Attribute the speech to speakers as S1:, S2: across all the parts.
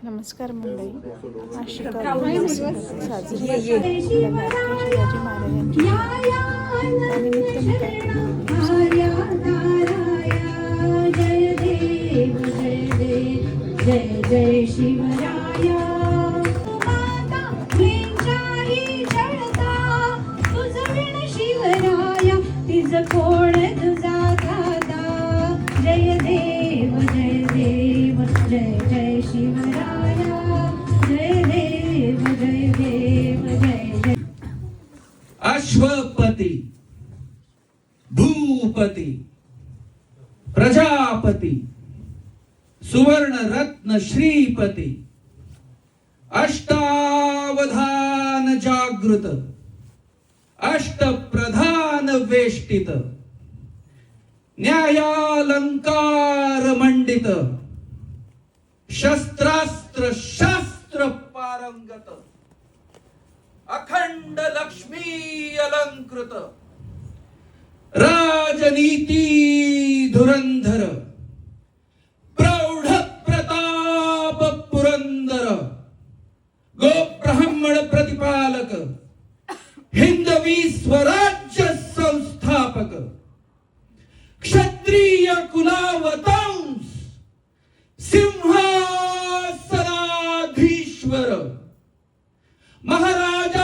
S1: नमस्कार मंडळी. आशिका साजरी शिवाजी महाराजांची त्यानिमित्त मी काय
S2: जय देव जय देव जय जय शिवराया. माता विंचारी जळता तुझ विण शिवराया, तिज कोण तुझा दादा. जय देव जय देव जय जय शिवराया. जय देव जय देव जय जय.
S3: अश्वपती, भूपती, प्रजापती, सुवर्ण रत्न श्रीपती, अष्टावधान जागृत, अष्टप्रधान वेष्टित, न्यायालंकार मंडित, शस्त्रास्त्र शास्त्र पारंगत, अखंड लक्ष्मी अलंकृत, राजनीती धुरंधर, प्रौढ प्रताप पुरंदर, गोब्राह्मण प्रतिपालक, हिंदवी स्वराज्य संस्थापक, क्षत्रिय कुलावतंस, सिंहासनाधीश्वर, महाराजाधिराज,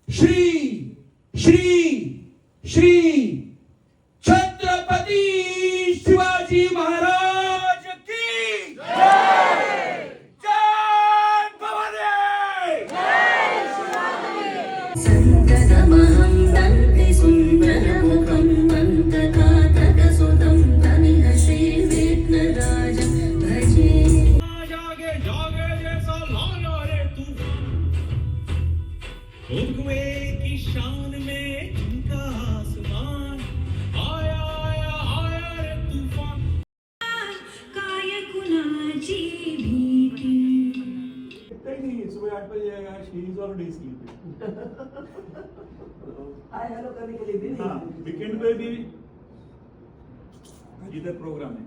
S3: श्री श्री श्री छत्रपती शिवाजी महाराज की जय. जय भवानी.
S2: संततमहं दन्ति सुन्दरमुखं दन्तकातकसुतं तनिह श्रीविघ्नराजं भजे.
S4: जागे जागे जैसा लाया रे तूफान, हुक्मे की शान में झुमका आसमान. आया आया आया रे तूफान.
S2: काय कुणाची भीती.
S5: कहीं नहीं, सुबह 8 बजे आएगा. She is already sleeping.
S6: Hi hello करने के लिए भी नहीं.
S5: हाँ, वीकेंड पे भी इधर प्रोग्राम है.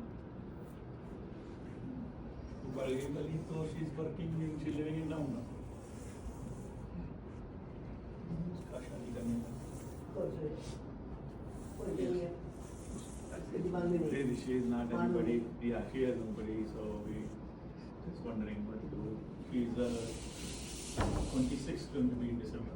S5: Basically, so she is working in, she living in Nauna. उसका शादी करने का.
S6: कोई नहीं है. उसके दिमाग में नहीं.
S5: She is not anybody. Yeah, she has nobody. So we just wondering what to do. She is 26th going to be in December.